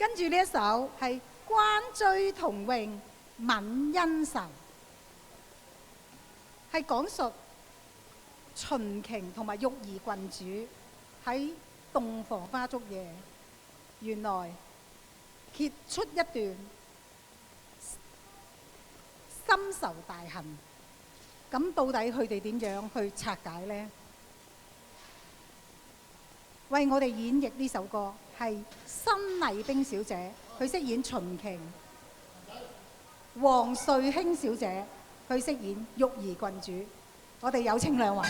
跟住呢一首係關雎同詠泯恩仇，係講述秦瓊同埋玉兒郡主喺洞房花燭夜，原來揭出一段深仇大恨。咁到底佢哋點樣去拆解呢？為我哋演繹呢首歌係新麗冰小姐，佢飾演秦瓊；黃瑞卿小姐，佢飾演玉兒郡主。我哋有請兩位。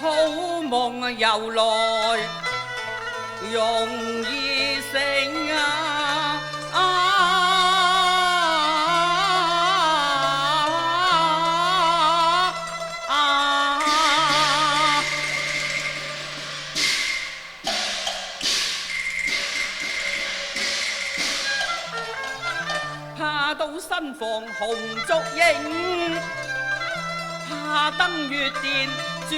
好夢由來容易成怕到新房紅燭映，怕登月殿注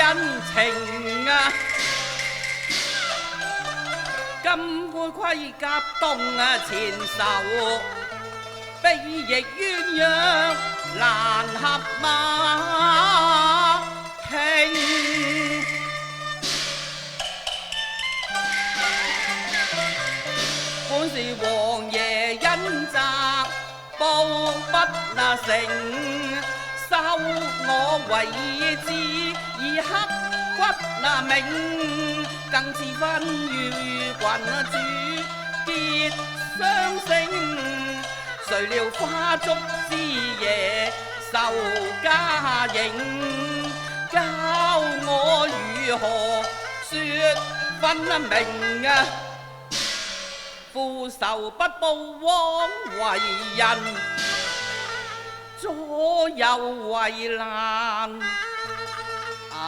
恩情金杯盔甲東前仇，悲逆鴛鴦難合馬拼。本是王爺恩澤報不成，收我為子以刻骨銘，更自分與郡主結相成。誰料花燭之夜受家刑，教我如何說分明父仇不報枉為人，左右為難。唉，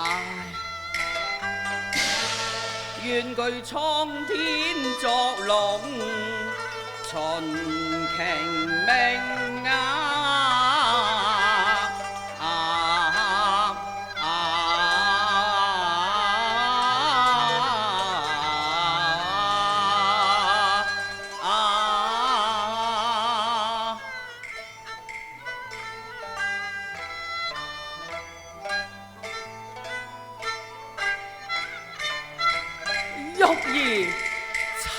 願具蒼天作龍，秦瓊銘。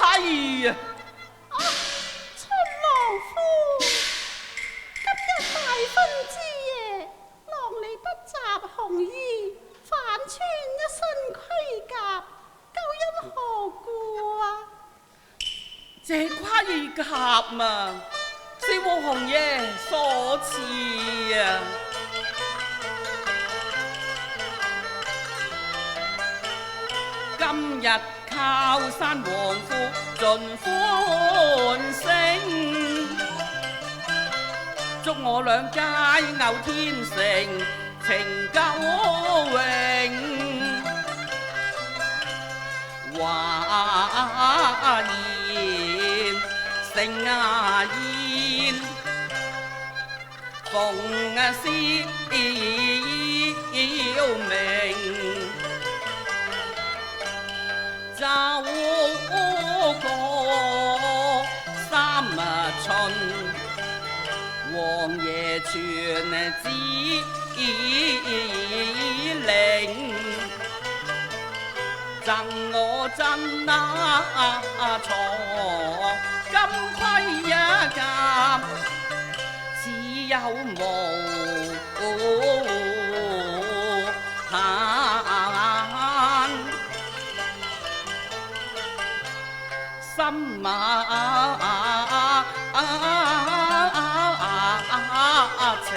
妻啊！秦郎夫，今日大婚之夜，郎你不習紅衣，反穿一身盔甲，究因何故啊？這盔甲嘛，是王爺所賜啊！今日靠山王府盡歡聲，祝我倆佳偶天成，情久永。話言成言，逢時要明。走過三春，王爺傳旨令，贈我真藏金盔一甲，只有無限。心情，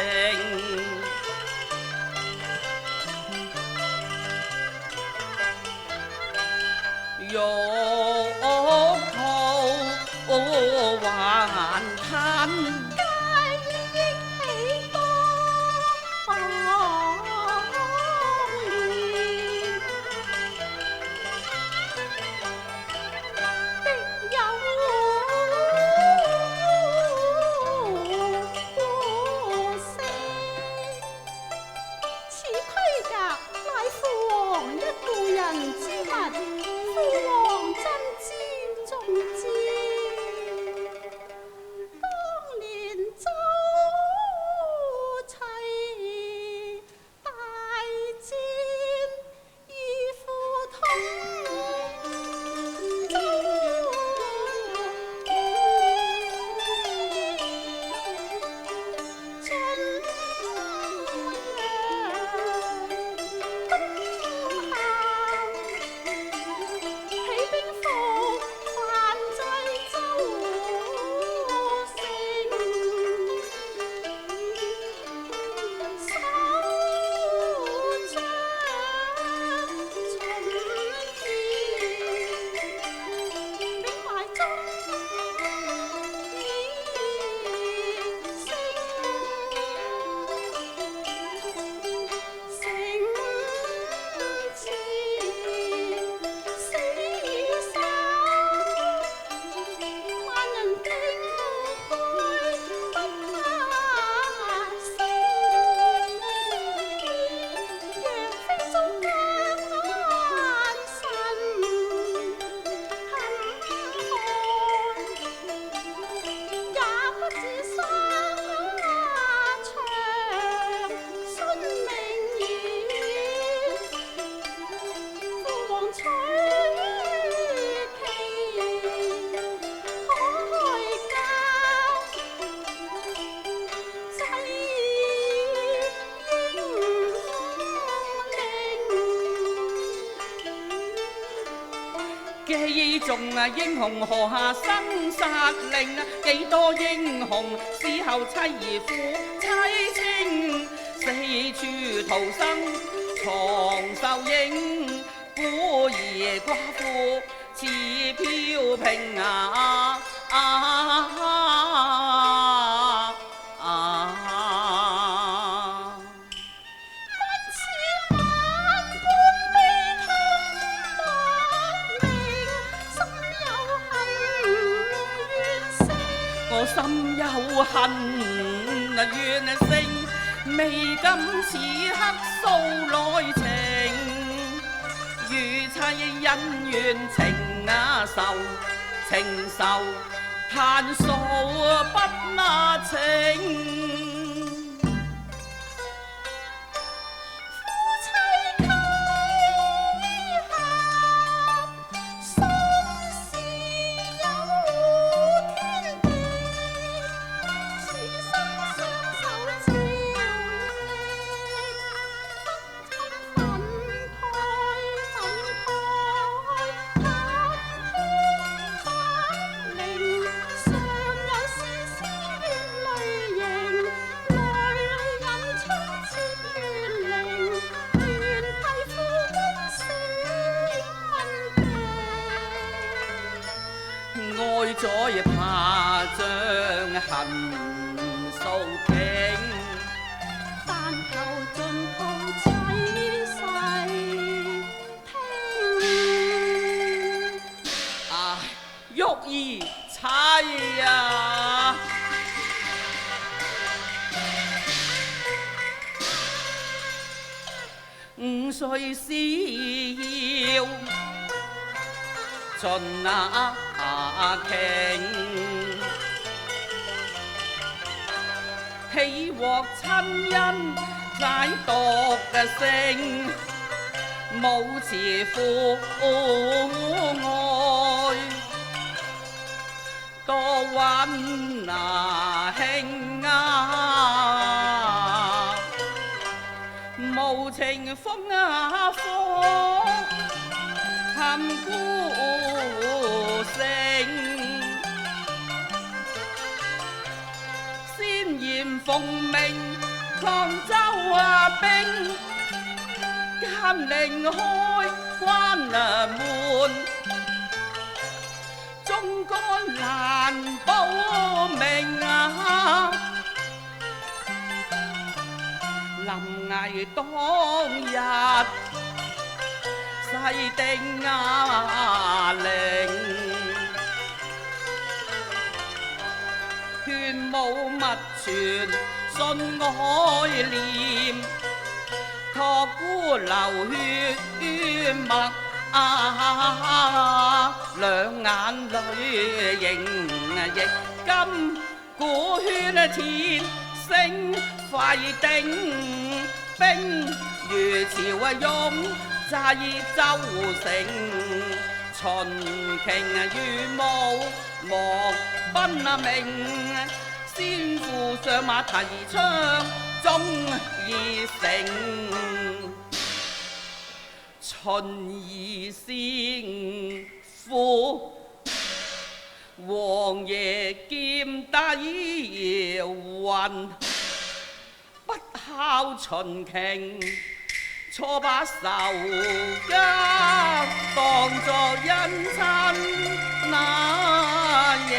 玉兔還吞。記中英雄何下生殺令，幾多英雄死後妻兒負妻情，四處逃生藏秀英，孤兒寡婦似飄萍啊！心有恨怨聲，未敢此刻訴內情，與妻恩怨情仇，情仇盼數不清。陳素瓊，但求盡抱仔細聽。唉，玉兒妻啊！5歲時要盡那瓊，喜獲親恩解獨嘅性，母慈父愛，多溫那兄啊，無情風啊火，含孤城，先嚴奉命抗州啊兵，監令開關啊門，忠肝難保命啊！臨危當日誓定令，勸武勿傳信愛念，託孤流血脈兩眼淚盈溢金鼓圈鐵聲快定，兵如潮湧濟州城，秦瓊如霧莫奔命，先父上馬提槍終已成，秦兒先父王爺劍底雲，不孝秦瓊，錯把仇家當作恩親那認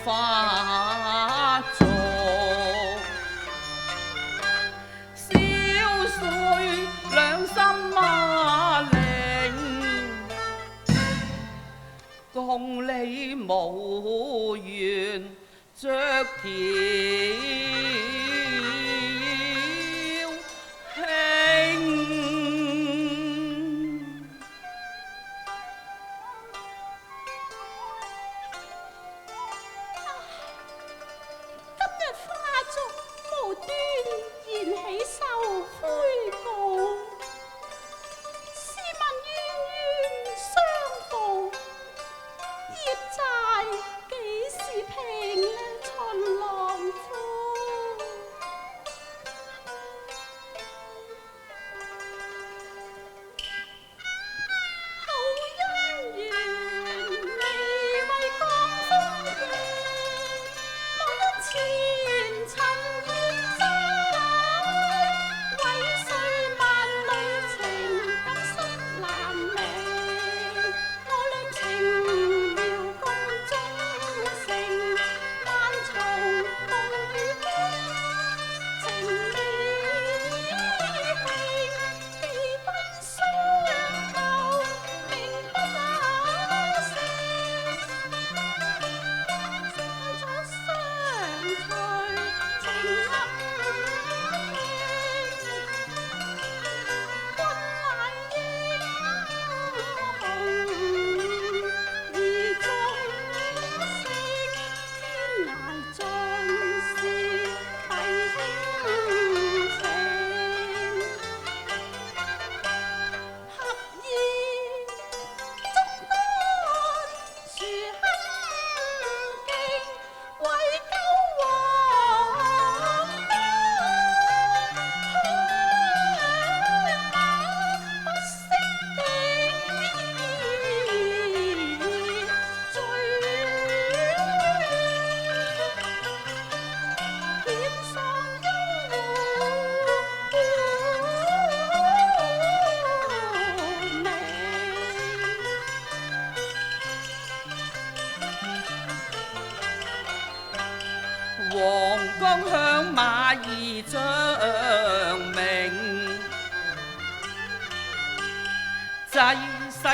花燭，小碎兩心馬令，共你無緣着條興。幾時平秦郎？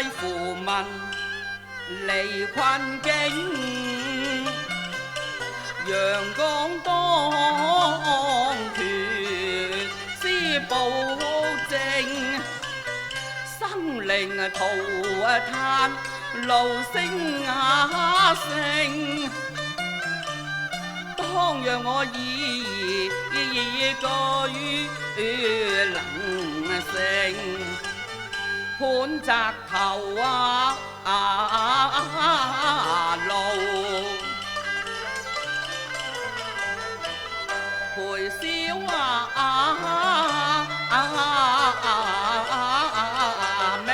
扶民離困境，陽光當權施暴政，生靈塗炭怒聲啞聲。當讓我以居能成，盤擲頭路，陪笑命。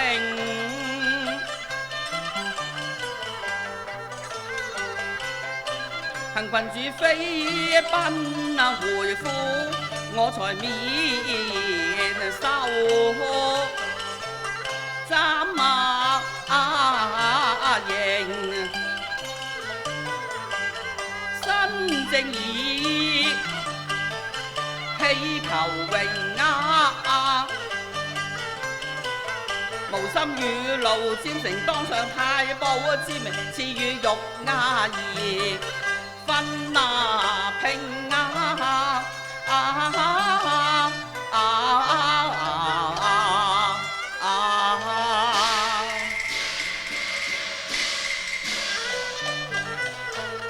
幸群主飛奔回府，我才面羞。斬刑，新正義，祈求榮無心與路沾成，當上太保之名，賜予玉丫兒分拼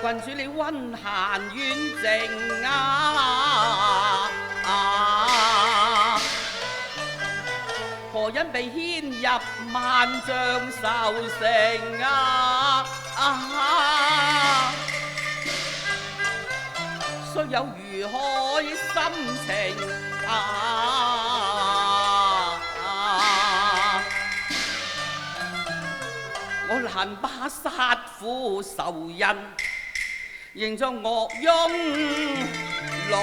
君主你溫閒遠靜何因被牽入萬丈愁城雖有如海心情我難把殺父仇人，仍作樂翁來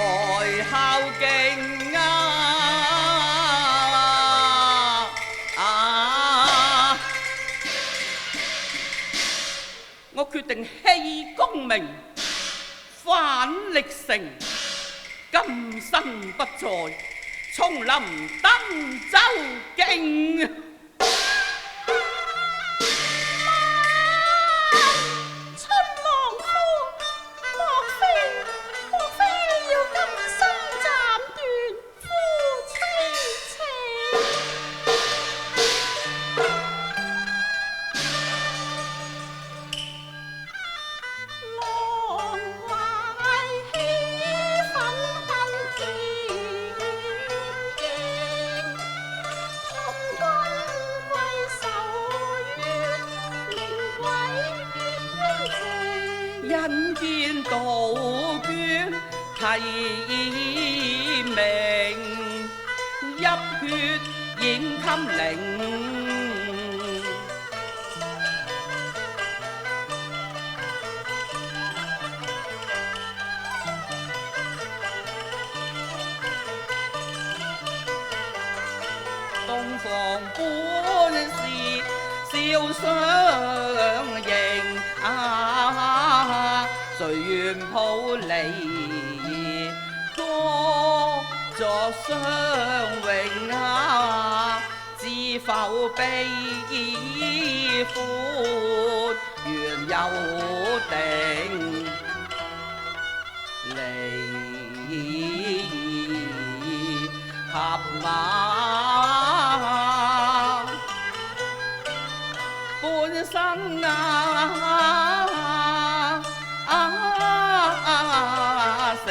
孝敬我決定棄功名，返歷城，今生不再重臨登州境。因見杜鵑提名，泣血染襟陵。東房本是笑相迎誰願抱離多作相榮知否悲歡原有定，離合馬半生成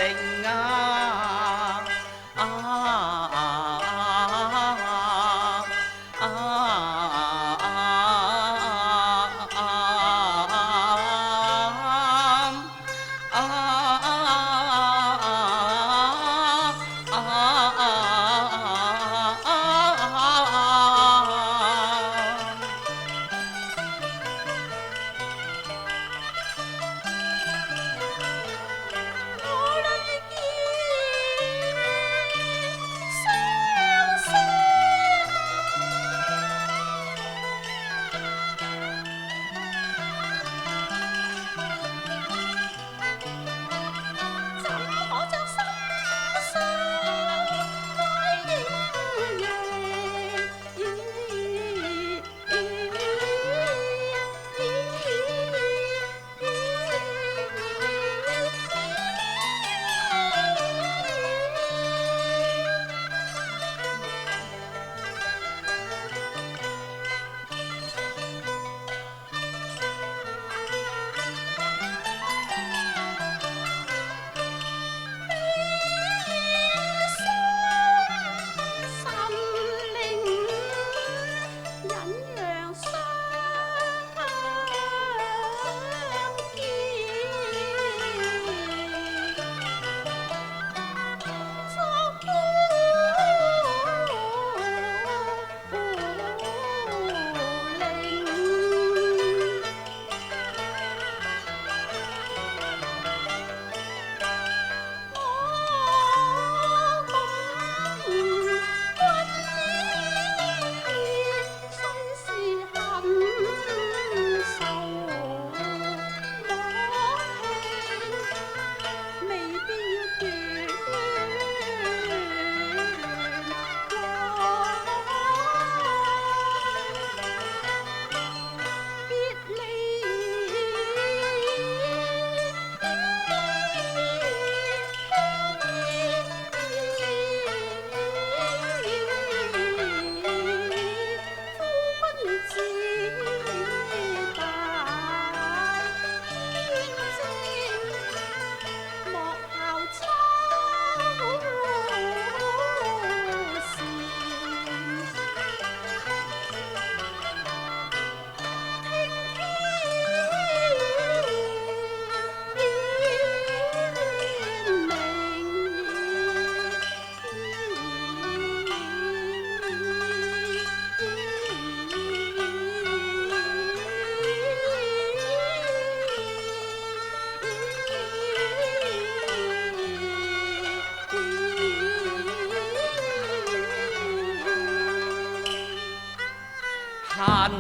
恨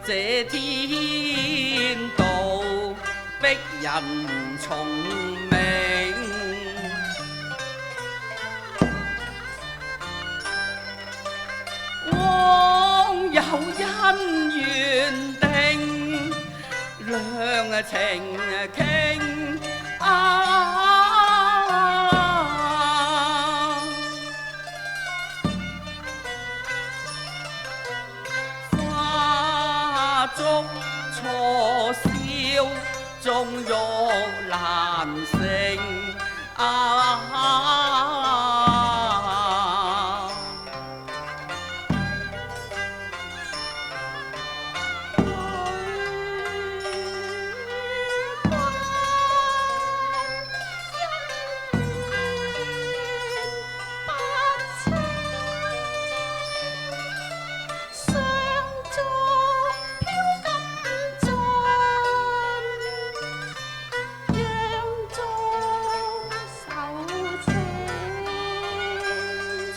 這天道逼人從命，枉有姻緣定，兩情傾花燭錯燒，終欲難成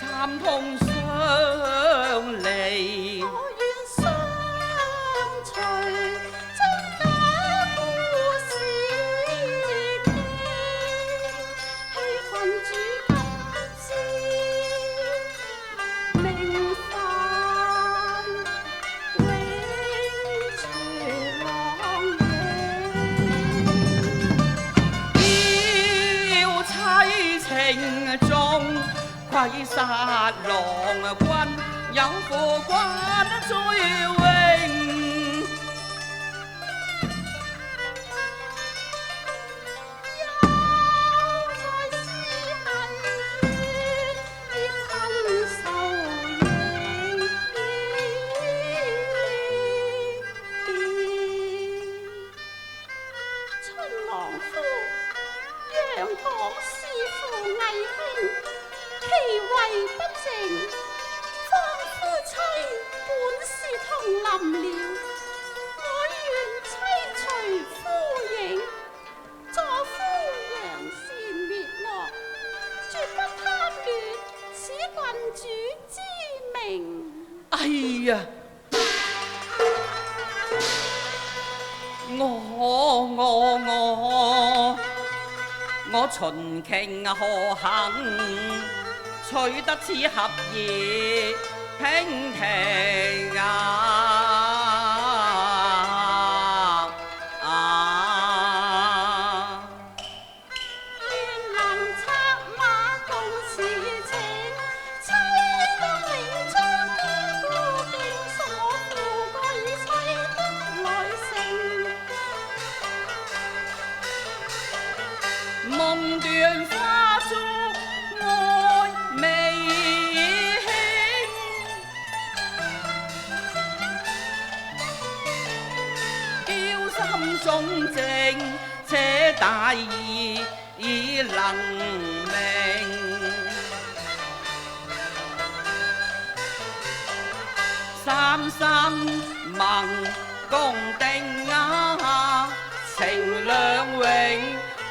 慘痛相離。我願相隨，將假故事傾，欺君主今朝明飯，永隨浪影。要妻情中愧殺郎君，有負君最榮。其為不正，方夫妻本是同林鳥。我願妻隨夫影，助夫揚善滅惡，絕不貪戀此郡主之名。哎呀！我秦瓊何幸取得此合意平平願能策馬共侍情，妻得領將家顧敬，所負過以妻得來成。夢斷花燭愛未興，嬌心中正且大義已能明，三生盟共定情兩永，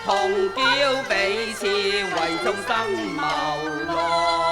同驕彼此為終生謀樂。